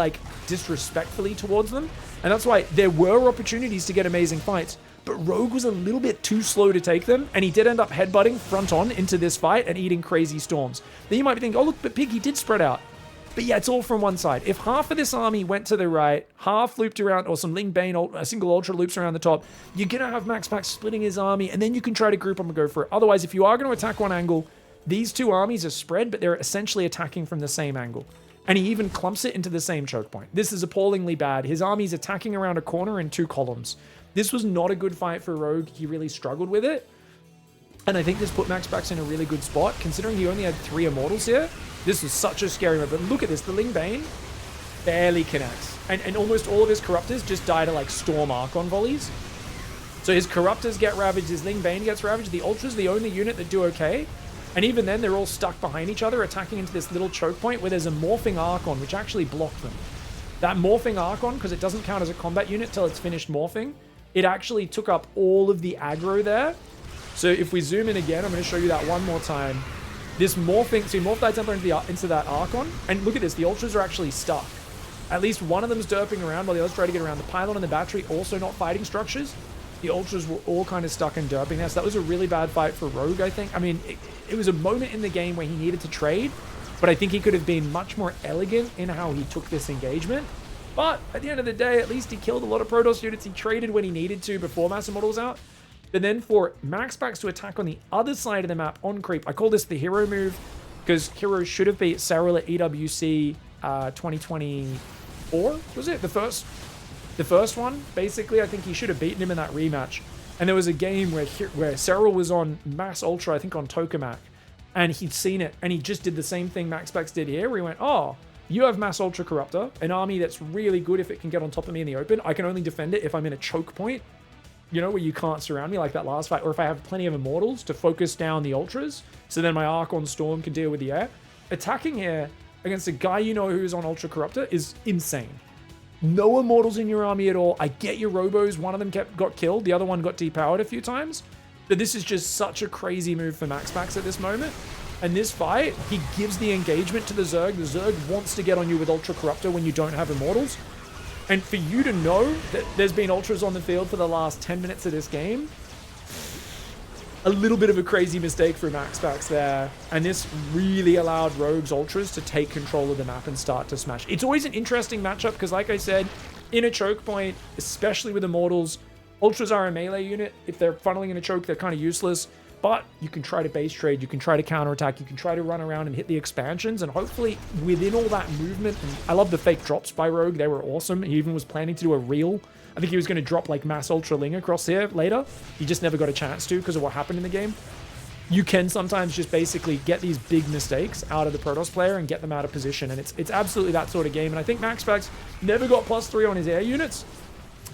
disrespectfully towards them, and that's why there were opportunities to get amazing fights, but Rogue was a little bit too slow to take them, and he did end up headbutting front on into this fight and eating crazy storms. Then you might be thinking, oh, look, but Pig, he did spread out. But yeah, it's all from one side. If half of this army went to the right, half looped around, or some Ling Bane, a single Ultra loops around the top, you're going to have MAXPAX splitting his army, and then you can try to group them and go for it. Otherwise, if you are going to attack one angle, these 2 armies are spread, but they're essentially attacking from the same angle. And he even clumps it into the same choke point. This is appallingly bad. His army's attacking around a corner in 2 columns. This was not a good fight for Rogue. He really struggled with it. And I think this put MAXPAX in a really good spot, considering he only had 3 Immortals here. This was such a scary move. But look at this. The Ling Bane barely connects. And almost all of his Corruptors just die to, Storm Archon volleys. So his Corruptors get ravaged. His Ling Bane gets ravaged. The Ultra's the only unit that do okay. And even then, they're all stuck behind each other, attacking into this little choke point where there's a morphing Archon, which actually blocked them. That morphing Archon, because it doesn't count as a combat unit till it's finished morphing, it actually took up all of the aggro there. So if we zoom in again, I'm going to show you that one more time. This morphing, so you morph that Templar into that Archon, and look at this, the Ultras are actually stuck. At least one of them's derping around while the others try to get around. The Pylon and the Battery also not fighting structures. The Ultras were all kind of stuck and derping there, so that was a really bad fight for Rogue, I think. I mean, it was a moment in the game where he needed to trade, but I think he could have been much more elegant in how he took this engagement. But at the end of the day, at least he killed a lot of Protoss units. He traded when he needed to before Mass Immortal was out. But then for MAXPAX to attack on the other side of the map on creep, I call this the hero move because Hero should have beat Cyril at EWC 2024, was it? The first one, basically. I think he should have beaten him in that rematch. And there was a game where Cyril was on Mass Ultra, I think on Tokamak, and he'd seen it, and he just did the same thing MAXPAX did here, where he went, oh, you have Mass Ultra Corruptor, an army that's really good if it can get on top of me in the open. I can only defend it if I'm in a choke point, you know, where you can't surround me like that last fight, or if I have plenty of Immortals to focus down the Ultras, so then my Archon Storm can deal with the air. Attacking here against a guy you know who's on Ultra Corruptor is insane. No Immortals in your army at all. I get your Robos. One of them got killed. The other one got depowered a few times. But this is just such a crazy move for MAXPAX at this moment. And this fight, he gives the engagement to the Zerg. The Zerg wants to get on you with Ultra Corruptor when you don't have Immortals. And for you to know that there's been Ultras on the field for the last 10 minutes of this game, a little bit of a crazy mistake for MAXPAX there. And this really allowed Rogue's Ultras to take control of the map and start to smash. It's always an interesting matchup because, like I said, in a choke point, especially with Immortals, Ultras are a melee unit. If they're funneling in a choke, they're kind of useless. But you can try to base trade, you can try to counterattack, you can try to run around and hit the expansions, and hopefully within all that movement, and I love the fake drops by Rogue, they were awesome. He even was planning to do a reel. I think he was going to drop like Mass Ultra Ling across here later. He just never got a chance to because of what happened in the game. You can sometimes just basically get these big mistakes out of the Protoss player and get them out of position, and it's absolutely that sort of game. And I think MAXPAX never got +3 on his air units.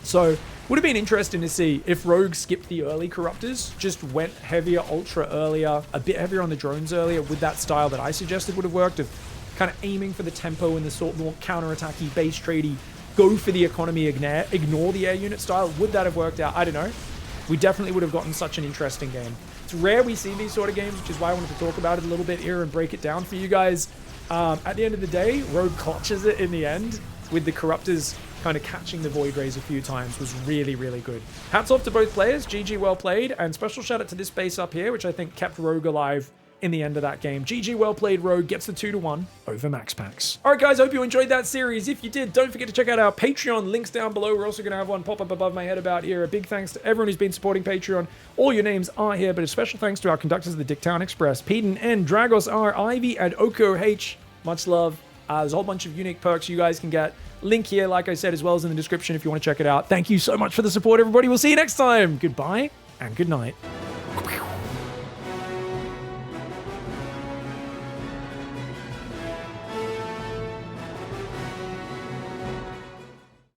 So would have been interesting to see if Rogue skipped the early Corruptors, just went heavier Ultra earlier, a bit heavier on the drones earlier with that style that I suggested would have worked, of kind of aiming for the tempo and the sort of more counter-attacky, base tradey, go for the economy, ignore the air unit style. Would that have worked out? I don't know. We definitely would have gotten such an interesting game. It's rare we see these sort of games, which is why I wanted to talk about it a little bit here and break it down for you guys. At the end of the day, Rogue clutches it in the end with the Corruptors kind of catching the Void Rays a few times. Was really, really good. Hats off to both players. GG, well played. And special shout out to this base up here, which I think kept Rogue alive in the end of that game. GG, well played. Rogue gets the 2-1 over MAXPAX. All right, guys, hope you enjoyed that series. If you did, don't forget to check out our Patreon. Links down below. We're also going to have one pop up above my head about here. A big thanks to everyone who's been supporting Patreon. All your names are here, but a special thanks to our conductors of the Dicktown Express, Peden N, Dragos R, Ivy, and Oko H. Much love. There's a whole bunch of unique perks you guys can get. Link here, like I said, as well as in the description if you want to check it out. Thank you so much for the support, everybody. We'll see you next time. Goodbye and good night.